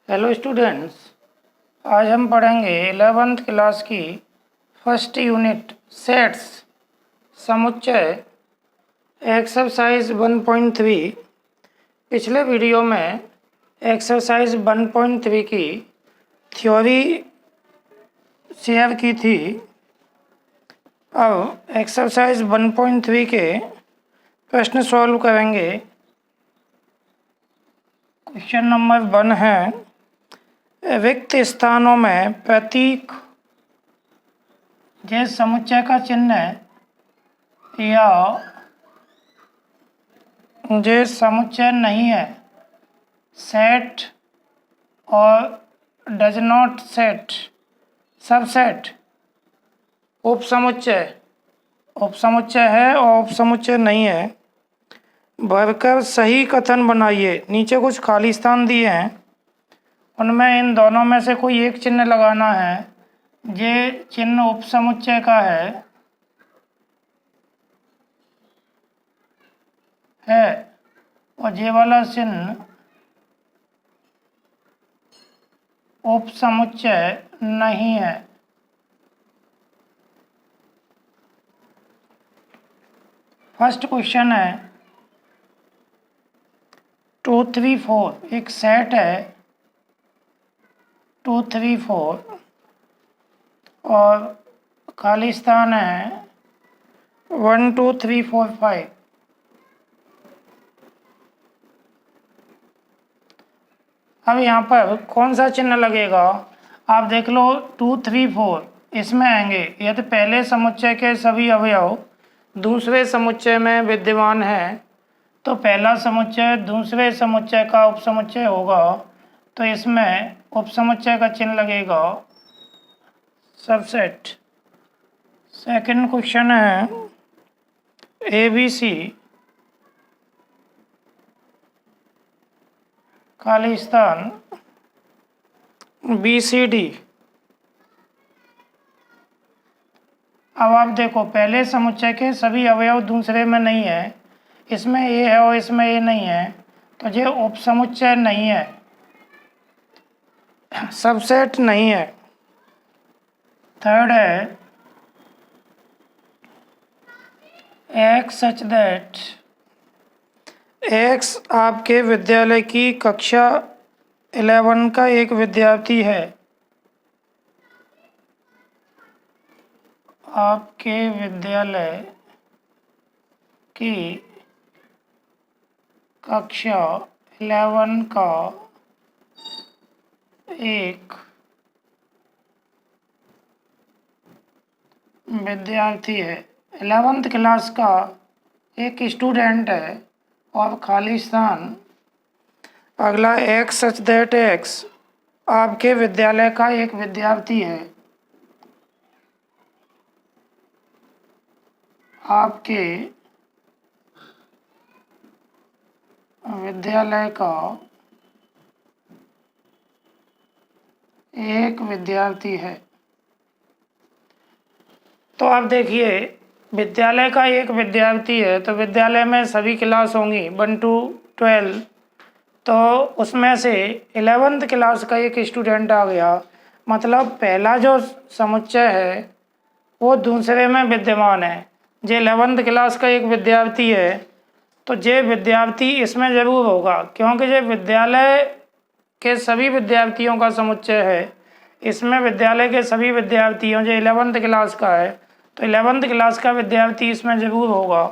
Hello students, आज हम पढ़ेंगे 11th क्लास की फर्स्ट यूनिट सेट्स समुच्चय एक्सरसाइज 1.3। पिछले वीडियो में एक्सरसाइज 1.3 की थ्योरी शेयर की थी। अब एक्सरसाइज 1.3 के प्रश्न सॉल्व करेंगे। क्वेश्चन नंबर 1 है, रिक्त स्थानों में प्रतीक जिस समुच्चय का चिन्ह या जिस समुच्चय नहीं है सेट और डज नॉट सेट सबसेट उपसमुच्चय है और उपसमुच्चय नहीं है, भरकर सही कथन बनाइए। नीचे कुछ खाली स्थान दिए हैं, उनमें इन दोनों में से कोई एक चिन्ह लगाना है। ये चिन्ह उपसमुच्चय का है और ये वाला चिन्ह उपसमुच्चय नहीं है। फर्स्ट क्वेश्चन है 2 3 4 एक सेट है 2 3 4 और खाली स्थान है 1 2 3 4 5। अब यहाँ पर कौन सा चिन्ह लगेगा आप देख लो। 2 3 4 इसमें आएंगे यदि पहले समुच्चय के सभी अवयव दूसरे समुच्चय में विद्यमान है तो पहला समुच्चय दूसरे समुच्चय का उपसमुच्चय होगा, तो इसमें उपसमुच्चय का चिन्ह लगेगा सबसेट। सेकंड क्वेश्चन है ABC खाली स्थान BCD। अब आप देखो पहले समुच्चय के सभी अवयव दूसरे में नहीं है, इसमें ए है और इसमें ए नहीं है, तो ये उपसमुच्चय नहीं है, सबसेट नहीं है। थर्ड है एक्स सच दैट एक्स आपके विद्यालय की कक्षा 11 का एक विद्यार्थी है। आपके विद्यालय की कक्षा 11 का एक विद्यार्थी है, 11th क्लास का एक स्टूडेंट है और खाली स्थान। अगला एक्स सच दैट एक्स आपके विद्यालय का एक विद्यार्थी है। आपके विद्यालय का एक विद्यार्थी है। तो आप देखिए विद्यालय का एक विद्यार्थी है तो विद्यालय में सभी क्लास होंगी 1 to 12, तो उसमें से 11th क्लास का एक स्टूडेंट आ गया, मतलब पहला जो समुच्चय है वो दूसरे में विद्यमान है। जे 11th क्लास का एक विद्यार्थी है तो जे विद्यार्थी इसमें ज़रूर होगा, क्योंकि जे विद्यालय के सभी विद्यार्थियों का समुच्चय है। इसमें विद्यालय के सभी विद्यार्थियों जो 11th क्लास का है तो 11th क्लास का विद्यार्थी इसमें ज़रूर होगा,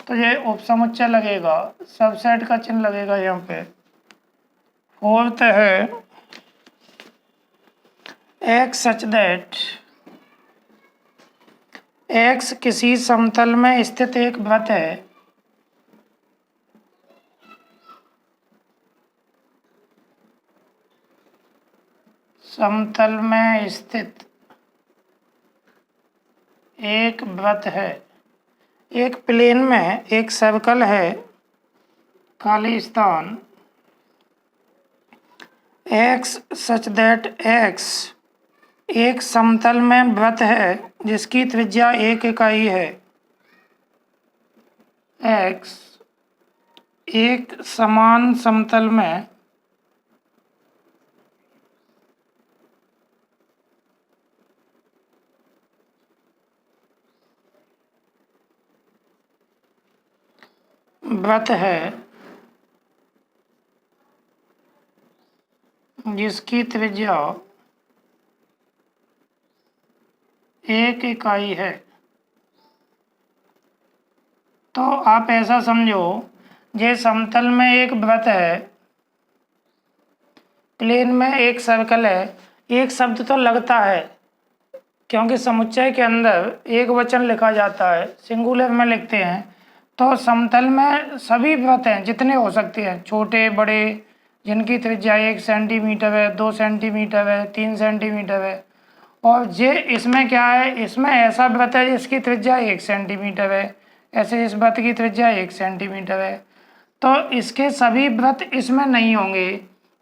तो ये उपसमुच्चय लगेगा, सबसेट का चिन्ह लगेगा यहाँ पे। फोर्थ है एक्स सच दैट एक्स किसी समतल में स्थित एक वृत्त है। समतल में स्थित एक वृत्त है, एक प्लेन में एक सर्कल है, खाली स्थान। एक्स सच दैट एक्स एक समतल में वृत्त है जिसकी त्रिज्या 1 इकाई है। एक्स एक समान समतल में वृत्त है जिसकी त्रिज्या 1 इकाई है, तो आप ऐसा समझो, ये समतल में एक वृत्त है, प्लेन में एक सर्कल है। एक शब्द तो लगता है क्योंकि समुच्चय के अंदर एक वचन लिखा जाता है, सिंगुलर में लिखते हैं। तो समतल में सभी वृत्त हैं जितने हो सकते हैं, छोटे बड़े, जिनकी त्रिज्या 1 सेंटीमीटर है, 2 सेंटीमीटर है, 3 सेंटीमीटर है। और ये इसमें क्या है, इसमें ऐसा वृत्त है जिसकी त्रिज्या 1 सेंटीमीटर है, ऐसे इस वृत्त की त्रिज्या 1 सेंटीमीटर है। तो इसके सभी वृत्त इसमें नहीं होंगे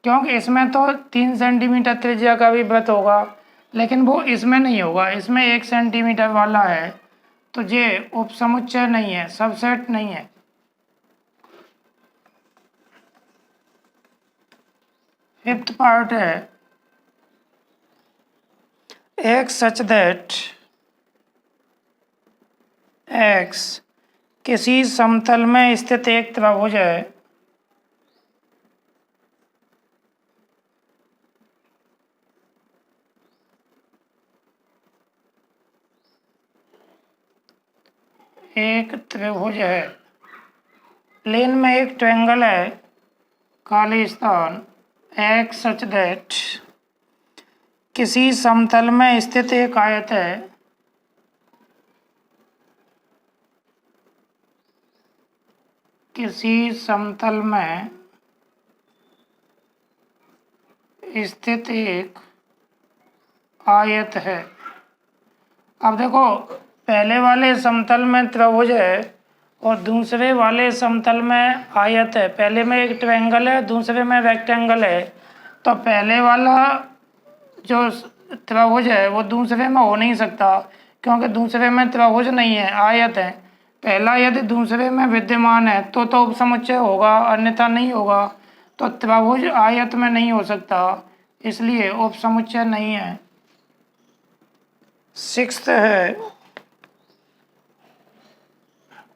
क्योंकि इसमें तो 3 सेंटीमीटर त्रिज्या का भी वृत्त होगा, लेकिन वो इसमें नहीं होगा, इसमें 1 सेंटीमीटर वाला है। तो ये उपसमुच्चय नहीं है, सबसेट नहीं है। फिफ्थ पार्ट है x such that x किसी समतल में स्थित एक त्रिभुज है प्लेन में एक ट्रायंगल है, खालिस्तान x सच दैट किसी समतल में स्थित एक आयत है किसी समतल में स्थित एक आयत है। अब देखो, पहले वाले समतल में त्रिभुज है और दूसरे वाले समतल में आयत है। पहले में एक ट्रायंगल है, दूसरे में रेक्टेंगल है। तो पहले वाला जो त्रिभुज है वो दूसरे में हो नहीं सकता क्योंकि दूसरे में त्रिभुज नहीं है, आयत है। पहला यदि दूसरे में विद्यमान है तो उपसमुच्चय होगा, अन्यथा नहीं होगा। तो त्रिभुज आयत में नहीं हो सकता, इसलिए उपसमुच्चय नहीं है। सिक्स्थ है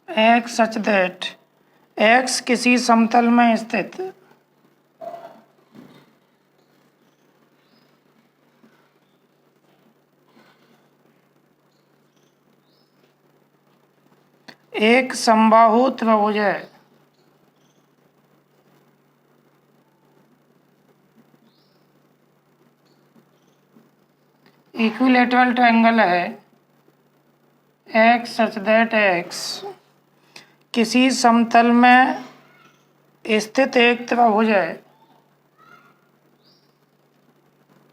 x सच दैट x किसी समतल में स्थित एक समबाहु त्रिभुज है। इक्विलैटरल ट्रायंगल है x सच दैट x किसी समतल में स्थित एक त्रिभुज है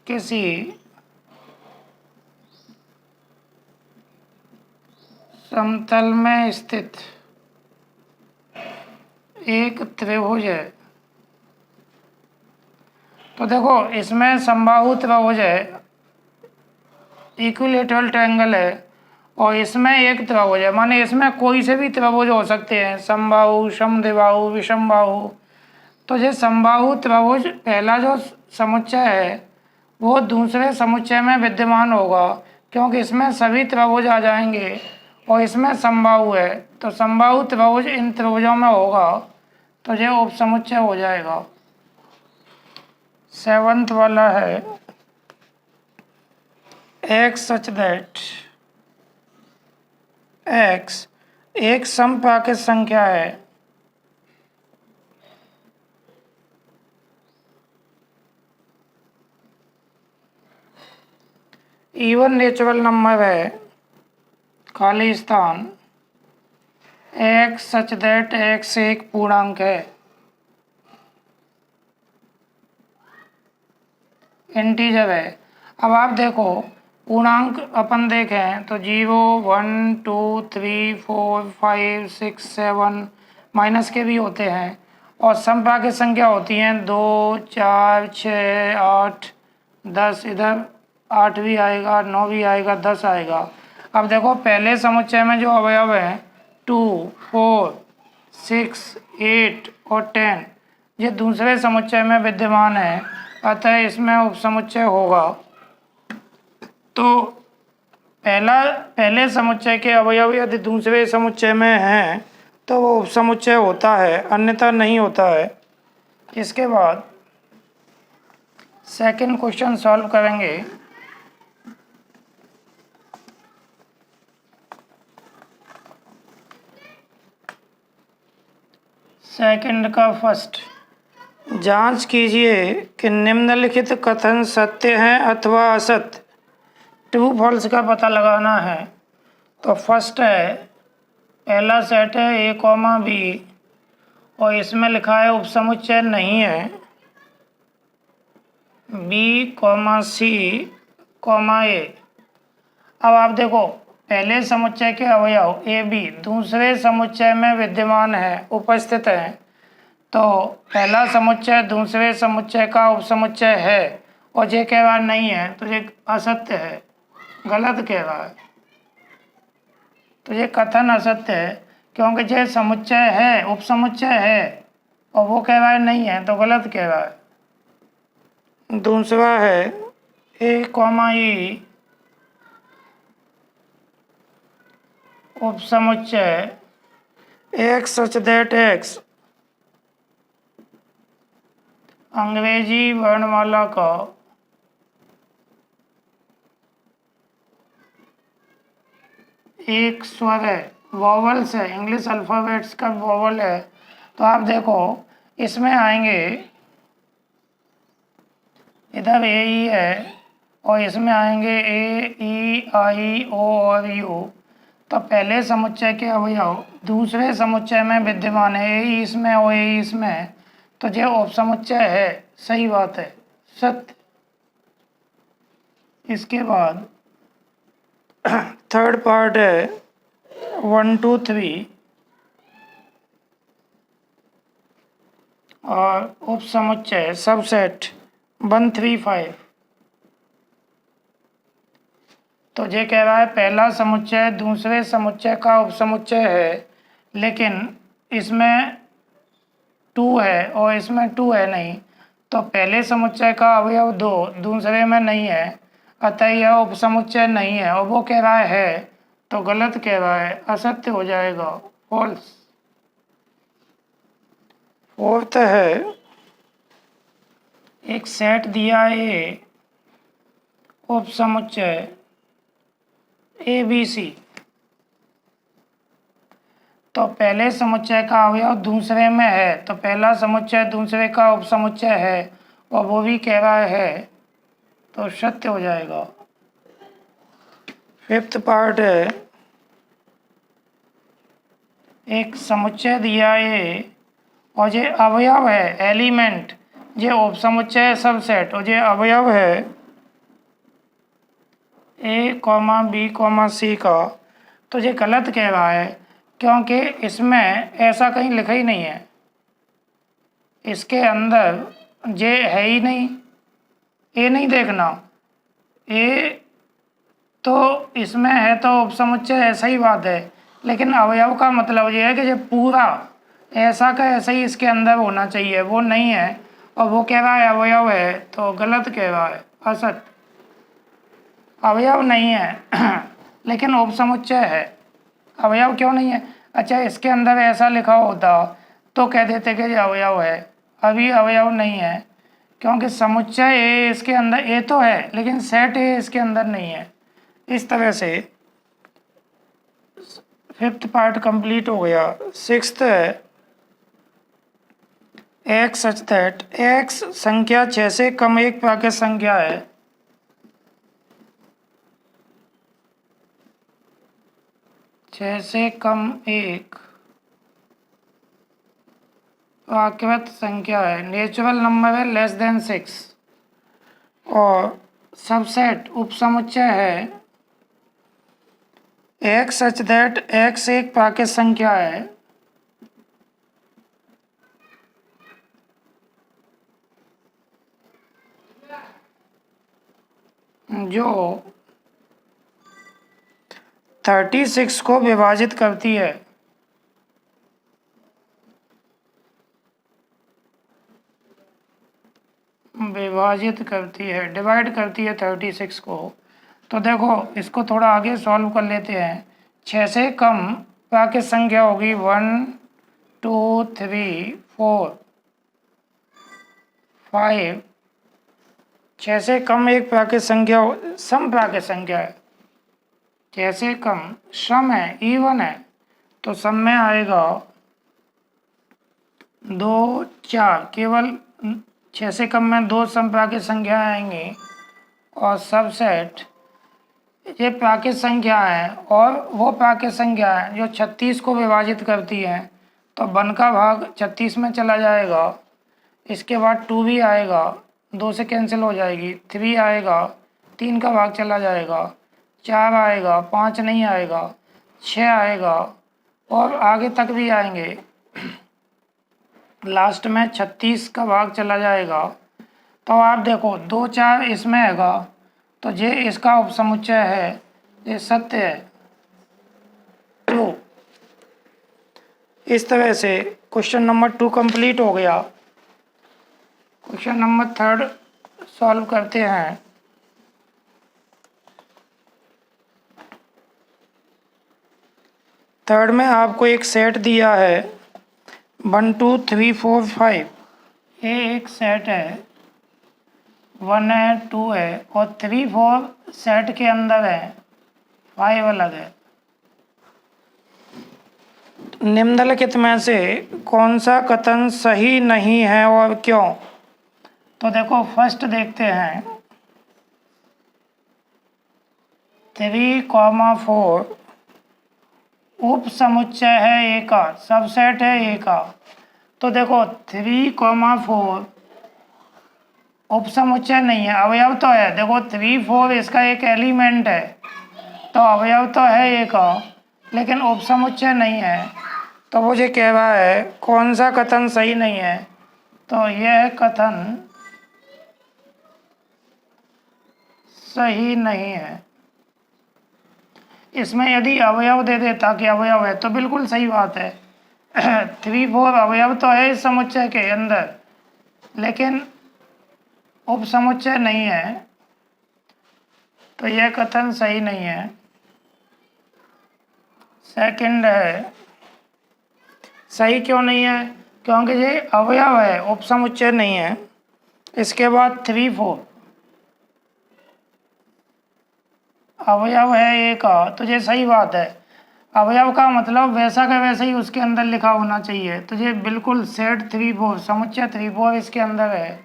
किसी समतल में स्थित एक त्रिभुज है। तो देखो, इसमें समबाहु त्रिभुज है, इक्विलैटरल ट्रायंगल है, और इसमें एक त्रिभुज है, माने इसमें कोई से भी त्रिभुज हो सकते हैं, समबाहु, समद्विबाहु, विषमबाहु। तो ये समबाहु त्रिभुज पहला जो समुच्चय है वो दूसरे समुच्चय में विद्यमान होगा क्योंकि इसमें सभी त्रिभुज आ जाएंगे और इसमें समबाहु है। तो समबाहु त्रिभुज इन त्रिभुजों में होगा, तो ये उपसमुच्चय हो जाएगा। सेवंथ वाला है x सच दैट x एक समपाकित संख्या है इवन नेचुरल नंबर है, खाली स्थान x सच दैट x एक पूर्णांक है, इंटीजर है। अब आप देखो, पूर्णांक अपन देखें तो 0, 1, 2, 3, 4, 5, 6, 7 माइनस के भी होते हैं, और समपाकित संख्या होती हैं 2, 4, 6, 8, 10। इधर 8 भी आएगा, 9 भी आएगा, 10 आएगा। अब देखो, पहले समुच्चय में जो अवयव हैं 2, 4, 6, 8 और 10 ये दूसरे समुच्चय में विद्यमान है, अतः इसमें उपसमुच्चय होगा। तो पहले समुच्चय के अवयव यदि दूसरे समुच्चय में हैं तो वो उपसमुच्चय होता है, अन्यथा नहीं होता है। इसके बाद सेकंड क्वेश्चन सॉल्व करेंगे। सेकंड का फर्स्ट, जांच कीजिए कि निम्नलिखित कथन सत्य हैं अथवा असत्य। ट्रू फॉल्स का पता लगाना है। तो फर्स्ट है, पहला सेट है ए कॉमा बी और इसमें लिखा है उपसमुच्चय नहीं है। बी कॉमा सी कॉमा ए। अब आप देखो, पहले समुच्चय के अवयव ए बी दूसरे समुच्चय में विद्यमान है, उपस्थित है। तो पहला समुच्चय दूसरे समुच्चय का उपसमुच्चय है और ये कह रहा नहीं है, तो ये असत्य है, गलत कह रहा है। तो ये कथन असत्य है, क्योंकि ये समुच्चय है, उपसमुच्चय है, और वो कह रहा है नहीं है, तो गलत कह रहा है। दूसरा है ए कॉमा ई उपसमुच्चय एक्स सच दैट एक्स अंग्रेजी वर्णमाला का एक स्वर है, वॉवल्स है, इंग्लिश अल्फ़ाबेट्स का वॉवल है। तो आप देखो, इसमें आएंगे, इधर ए ई है और इसमें आएंगे ए ई आई ओ और यू। तो पहले समुच्चय के अवयव दूसरे समुच्चय में विद्यमान है, ए इसमें और ए इसमें, तो ये उपसमुच्चय है। सही बात है, सत्य। इसके बाद थर्ड पार्ट है 1 2 3 और उपसमुच्चय सबसेट 1 3 5। तो ये कह रहा है पहला समुच्चय दूसरे समुच्चय का उपसमुच्चय है, लेकिन इसमें 2 है और इसमें 2 है नहीं। तो पहले समुच्चय का अवयव 2 दूसरे में नहीं है, अतः यह उपसमुच्चय नहीं है। और वो कह रहा है, तो गलत कह रहा है, असत्य हो जाएगा, फॉल्स। फोर्थ है, एक सेट दिया है उपसमुच्चय ए बी सी। तो पहले समुच्चय का अवयव दूसरे में है, तो पहला समुच्चय दूसरे का उपसमुच्चय है और वो भी कह रहा है, तो सत्य हो जाएगा। फिफ्थ पार्ट है, एक समुच्चय दिया है और ये अवयव है, एलिमेंट, ये उपसमुच्चय सबसेट और ये अवयव है ए कॉमा बी कॉमा सी का। तो ये गलत कह रहा है, क्योंकि इसमें ऐसा कहीं लिखा ही नहीं है, इसके अंदर ये है ही नहीं। ए नहीं देखना, ए तो इसमें है तो उपसमुच्चय है, सही बात है, लेकिन अवयव का मतलब ये है कि ये पूरा ऐसा का ऐसा ही इसके अंदर होना चाहिए, वो नहीं है और वो कह रहा है अवयव है, तो गलत कह रहा है, असत। अवयव नहीं है लेकिन उपसमुच्चय है। अवयव क्यों नहीं है? अच्छा, इसके अंदर ऐसा लिखा होता तो कह देते कि ये अवयव है। अभी अवयव नहीं है, क्योंकि समुच्चय ए इसके अंदर, ए तो है लेकिन सेट ए इसके अंदर नहीं है। इस तरह से फिफ्थ पार्ट कंप्लीट हो गया। सिक्स्थ है, एक्स सच दैट एक्स संख्या 6 से कम एक प्राकृत संख्या है। छः से कम एक प्राकृत संख्या है, नेचुरल नंबर है, लेस देन 6, और सबसेट उपसमुच्चय है एक्स सच दैट एक्स एक प्राकृत संख्या है जो 36 को विभाजित करती है। विभाजित करती है, डिवाइड करती है 36 को। तो देखो, इसको थोड़ा आगे सॉल्व कर लेते हैं। 6 से कम प्राकृत संख्या होगी 1 2 3 4 5, 6 से कम एक प्राकृत संख्या सम प्राकृत संख्या है। 6 से कम सम है, इवन है, तो सम में आएगा 2 4, केवल 6 से कम में 2 सम प्राकृत संख्या आएंगी। और सबसेट ये प्राकृत संख्या है और वो प्राकृत संख्या है जो 36 को विभाजित करती है, तो 1 का भाग 36 में चला जाएगा। इसके बाद 2 भी आएगा, 2 से कैंसिल हो जाएगी, 3 आएगा, 3 का भाग चला जाएगा, 4 आएगा, 5 नहीं आएगा, 6 आएगा और आगे तक भी आएंगे। लास्ट में 36 का भाग चला जाएगा। तो आप देखो 2 4 इसमें हैगा, तो ये इसका उपसमुच्चय है, ये सत्य है। तो इस तरह से क्वेश्चन नंबर 2 कंप्लीट हो गया। क्वेश्चन नंबर 3 सॉल्व करते हैं। थर्ड में आपको एक सेट दिया है 1 2 3 4 5। ये एक सेट है, 1 है, 2 है और 3 4 सेट के अंदर है, 5 अलग है। निम्नलिखित में से कौन सा कथन सही नहीं है और क्यों? तो देखो फर्स्ट देखते हैं, 3 4 उप समुच्चय है ए का, सबसेट है ए का। तो देखो 3 4 उप समुच्चय नहीं है, अवयव तो है। देखो 3 4 इसका एक एलिमेंट है, तो अवयव तो है ए का, लेकिन उप समुच्चय नहीं है। तो मुझे कह रहा है कौन सा कथन सही नहीं है, तो यह कथन सही नहीं है। इसमें यदि अवयव दे देता कि अवयव है तो बिल्कुल सही बात है। 3 4 अवयव तो है इस समुच्चय के अंदर, लेकिन उप समुच्चय नहीं है, तो यह कथन सही नहीं है। सेकंड है, सही क्यों नहीं है? क्योंकि ये अवयव है, उप समुच्चय नहीं है। इसके बाद 3 4 अवयव है ए का, तो ये सही बात है। अवयव का मतलब वैसा का वैसा ही उसके अंदर लिखा होना चाहिए, तो ये बिल्कुल सेट 3 4 समुच्चय 3 4 इसके अंदर है,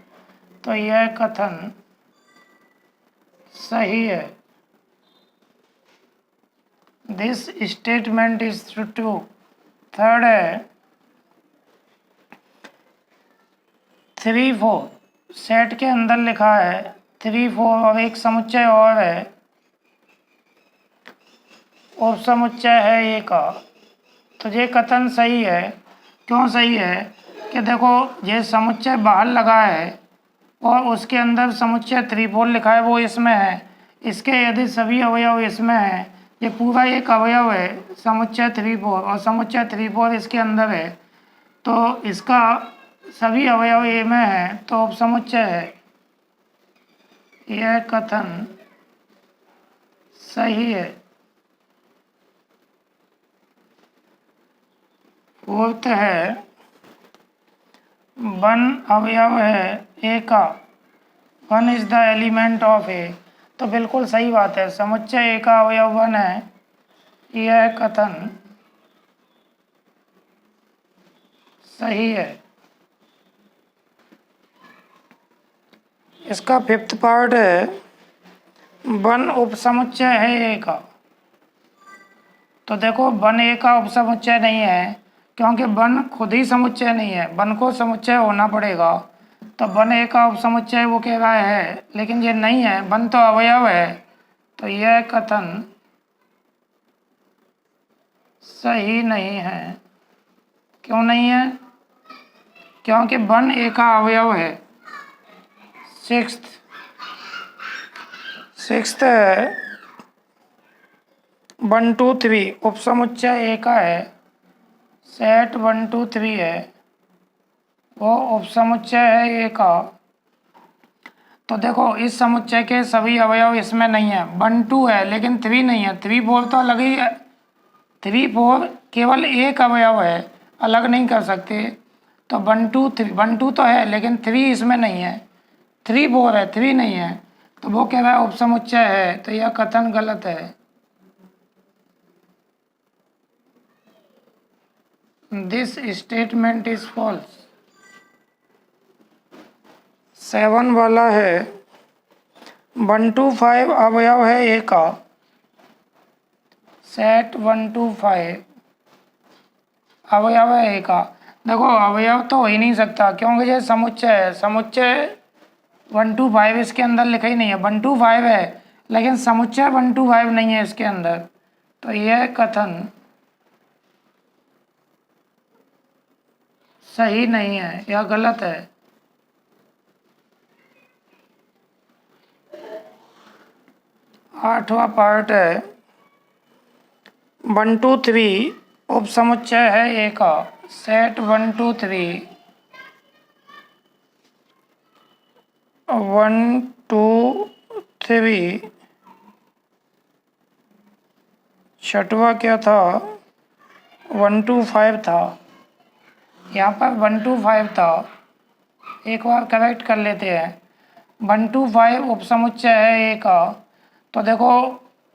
तो यह कथन सही है। This statement is true. Third है, 3 4 सेट के अंदर लिखा है 3 4 और एक समुच्चय और है, उप समुच्चय है ए का, तो ये कथन सही है। क्यों सही है? कि देखो ये समुच्चय बाहर लगा है और उसके अंदर समुच्चय 3 4 लिखा है, वो इसमें है। इसके यदि सभी अवयव इसमें है, ये पूरा एक अवयव है समुच्चय 3 4 और समुच्चय 3 4 इसके अंदर है, तो इसका सभी अवयव ए में है, तो उपसमुच्चय है। यह कथन सही है। फोर्थ है, 1 अवयव है ए का, 1 इज द एलिमेंट ऑफ ए, तो बिल्कुल सही बात है, समुच्चय ए का अवयव 1 है। यह कथन सही है। इसका फिफ्थ पार्ट है, 1 उपसमुच्चय है ए का। तो देखो 1 ए का उपसमुच्चय नहीं है, क्योंकि 1 खुद ही समुच्चय नहीं है, 1 को समुच्चय होना पड़ेगा। तो 1 ए का उपसमुच्चय वो कह रहा है, लेकिन ये नहीं है, 1 तो अवयव है, तो यह कथन सही नहीं है। क्यों नहीं है? क्योंकि 1 ए का अवयव है। सिक्स्थ है, 1 2 3 उपसमुच्चय ए का है, सेट 1 2 3 है, वो उपसमुच्चय है ए का। तो देखो इस समुच्चय के सभी अवयव इसमें नहीं है, 1 2 है लेकिन 3 नहीं है, 3 4 तो अलग ही है। 3 4 केवल एक अवयव है, अलग नहीं कर सकते। तो 1 2 3, 1 2 तो है लेकिन 3 इसमें नहीं है, 3 4 है, 3 नहीं है, तो वो कह रहा है उपसमुच्चय है, तो यह कथन गलत है। This statement is false. 7 वाला है 1 2 5 अवयव है ए का, सेट 1 2 5 अवयव है ए का। देखो अवयव तो हो ही नहीं सकता क्योंकि ये समुच्चय है, समुच्चय 1 2 5 इसके अंदर लिखा ही नहीं है, 1 2 5 है लेकिन समुच्चय 1 2 5 नहीं है इसके अंदर, तो यह कथन सही नहीं है, यह गलत है। 8वां पार्ट है 1 2 3 उपसमुच्चय है ए का, सेट 1 2 3 1 2 3। छठवा क्या था, 1 2 5 था, यहाँ पर 1 2 5 था, एक बार करेक्ट कर लेते हैं। 1 2 5 उपसमुच्चय है ए का, तो देखो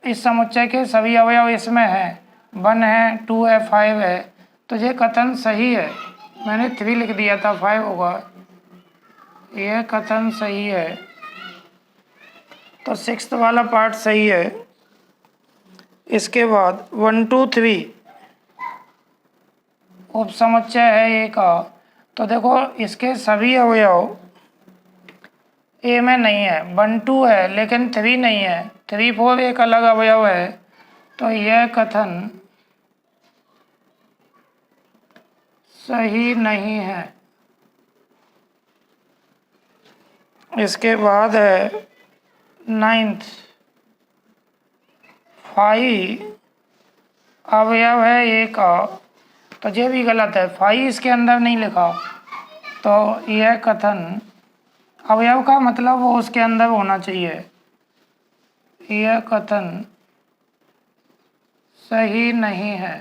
इस समुच्चय के सभी अवयव इसमें हैं, 1 है 2 है 5 है, तो ये कथन सही है। मैंने 3 लिख दिया था, 5 होगा, यह कथन सही है। तो 6th वाला पार्ट सही है। इसके बाद 1 2 3 उपसमुच्चय है ए का, तो देखो इसके सभी अवयव ए में नहीं है, 1 2 है लेकिन 3 नहीं है, 3 4 एक अलग अवयव है, तो यह कथन सही नहीं है। इसके बाद है 9th 5 अवयव है ए का, तो ये भी गलत है, 5 इसके अंदर नहीं लिखा, तो यह कथन अवयव का मतलब वो उसके अंदर होना चाहिए, यह कथन सही नहीं है।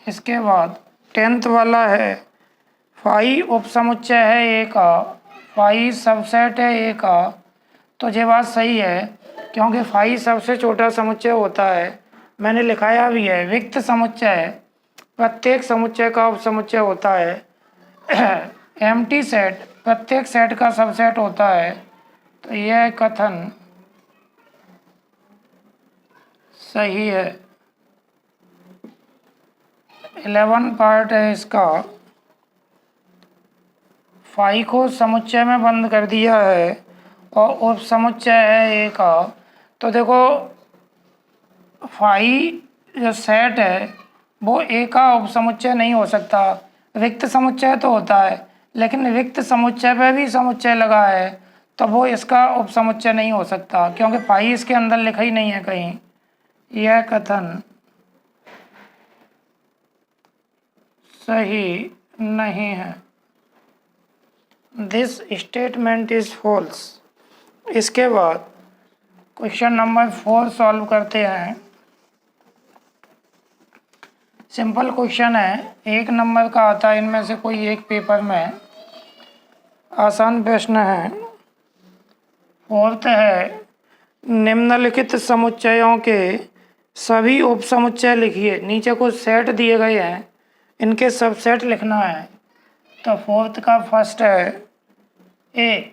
इसके बाद 10th वाला है 5 उपसमुच्चय है ए का, 5 सबसेट है ए का, तो ये बात सही है क्योंकि 5 सबसे छोटा समुच्चय होता है, मैंने लिखाया भी है। रिक्त समुच्चय प्रत्येक समुच्चय का उपसमुच्चय होता है। एम्प्टी सेट प्रत्येक सेट का सबसेट होता है, तो यह कथन सही है। 11 पार्ट है इसका, 5 को समुच्चय में बंद कर दिया है और उपसमुच्चय है ए का, तो देखो 5 जो सेट है वो ए का उपसमुच्चय नहीं हो सकता, रिक्त समुच्चय तो होता है लेकिन रिक्त समुच्चय पे भी समुच्चय लगा है, तो वो इसका उपसमुच्चय नहीं हो सकता क्योंकि 5 इसके अंदर लिखा ही नहीं है कहीं, यह कथन सही नहीं है। This statement is false. इसके बाद क्वेश्चन नंबर 4 सॉल्व करते हैं। सिंपल क्वेश्चन है, 1 नंबर का आता है इनमें से कोई एक पेपर में, आसान प्रश्न है। 4th है निम्नलिखित समुच्चयों के सभी उपसमुच्चय लिखिए। नीचे कुछ सेट दिए गए हैं, इनके सबसेट लिखना है। तो 4th का फर्स्ट है ए,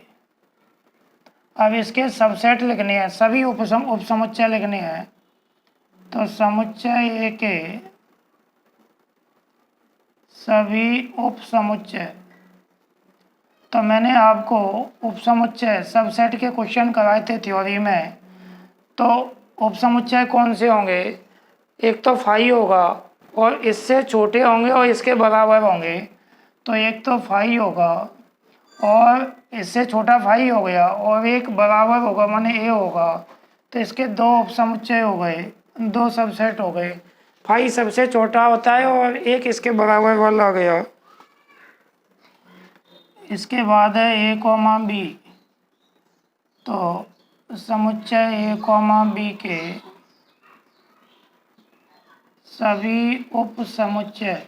अब इसके सबसेट लिखने हैं, सभी उपसमुच्चय लिखने हैं। तो समुच्चय ए के सभी उपसमुच्चय, तो मैंने आपको उपसमुच्चय सबसेट के क्वेश्चन कराए थे थ्योरी में, तो उपसमुच्चय कौन से होंगे, एक तो 5 होगा और इससे छोटे होंगे और इसके बराबर होंगे, तो एक तो 5 होगा और इससे छोटा 5 हो गया और एक बराबर होगा माने ए होगा, तो इसके 2 उपसमुच्चय हो गए, 2 सबसेट हो गए। 5 सबसे छोटा होता है और एक इसके बराबर वाला आ गया। इसके बाद है ए कॉमा बी, तो समुच्चय ए कॉमा बी के सभी उप समुच्चय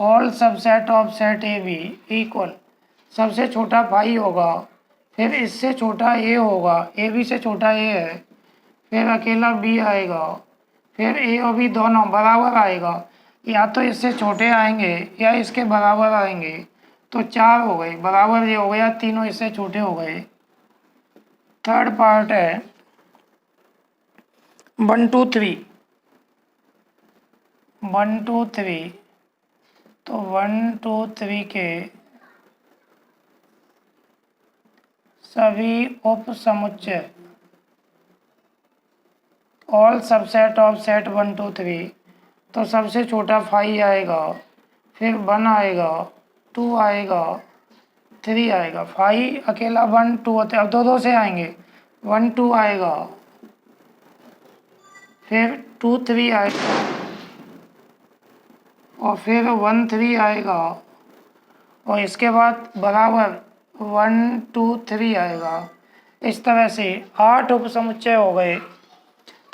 all subset of set A B equal, सबसे छोटा फाई होगा, फिर इससे छोटा ए होगा, ए बी से छोटा ए है, फिर अकेला बी आएगा, फिर ए और बी दोनों बराबर आएगा, या तो इससे छोटे आएंगे या इसके बराबर आएंगे, तो 4 हो गए, बराबर ये हो गया, तीनों इससे छोटे हो गए। थर्ड पार्ट है 1 2 3, 1 2 3, तो 1 2 3 के सभी उप समुच्चय ऑल सबसेट ऑफ सेट 1 2 3, तो सबसे छोटा 5 आएगा, फिर 1 आएगा, 2 आएगा, 3 आएगा, 5 अकेला 1 2 होते, अब दो से आएंगे, 1 2 आएगा, फिर 2 3 आएगा, और फिर 1 3 आएगा, और इसके बाद बराबर 1 2 3 आएगा। इस तरह से 8 उप समुच्चय हो गए।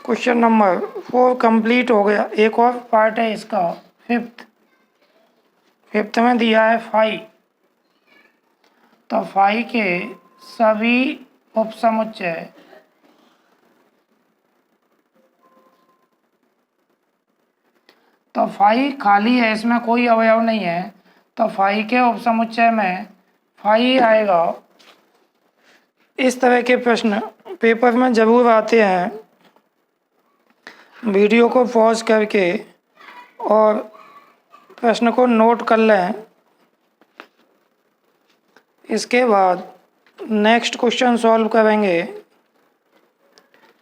क्वेश्चन नंबर 4 कंप्लीट हो गया। एक और पार्ट है इसका, फिफ्थ में दिया है 5, तो 5 के सभी उप समुच्चय तो 5 खाली है, इसमें कोई अवयव नहीं है, तो 5 के उप समुच्चय में 5 आएगा। इस तरह के प्रश्न पेपर में ज़रूर आते हैं। वीडियो को पॉज करके और प्रश्न को नोट कर लें। इसके बाद नेक्स्ट क्वेश्चन सॉल्व करेंगे।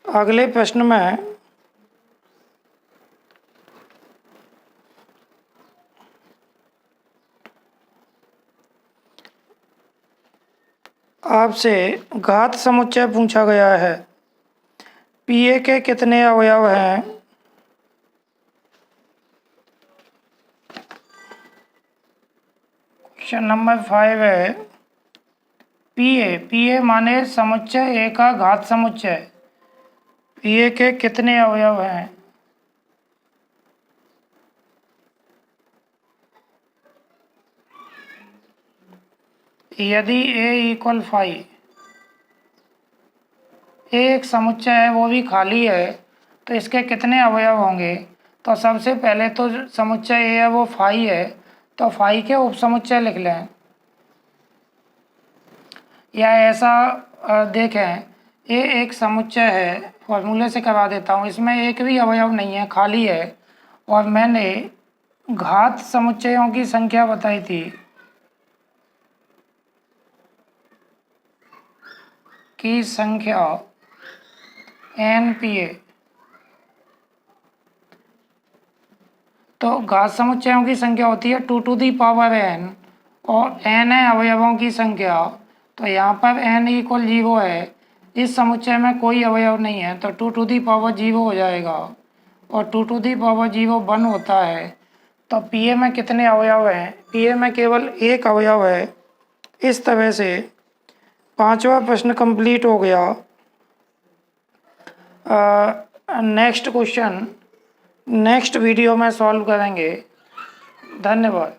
अगले प्रश्न में आपसे घात समुच्चय पूछा गया है। पीए के कितने अवयव हैं? क्वेश्चन नंबर 5 है पीए माने समुच्चय ए का घात समुच्चय। पीए के कितने अवयव हैं? यदि ए इक्वल 5, एक समुच्चय है वो भी खाली है, तो इसके कितने अवयव होंगे? तो सबसे पहले तो समुच्चय ए है वो 5 है, तो 5 के उप समुच्चय लिख लें, या ऐसा देखें ए एक समुच्चय है, फॉर्मूले से करा देता हूँ, इसमें एक भी अवयव नहीं है, खाली है, और मैंने घात समुच्चयों की संख्या बताई थी की संख्या NPA। तो घात समुच्चयों की संख्या होती है 2 to the power n, और n है अवयवों की संख्या, तो यहाँ पर n इक्वल 0 है। इस समुच्चय में कोई अवयव नहीं है, तो 2 to the power 0 हो जाएगा, और 2 to the power 0 1 होता है। तो पीए में कितने अवयव हैं? पीए में केवल एक अवयव है। इस तरह से 5वां प्रश्न कंप्लीट हो गया। नेक्स्ट क्वेश्चन नेक्स्ट वीडियो में सॉल्व करेंगे। धन्यवाद।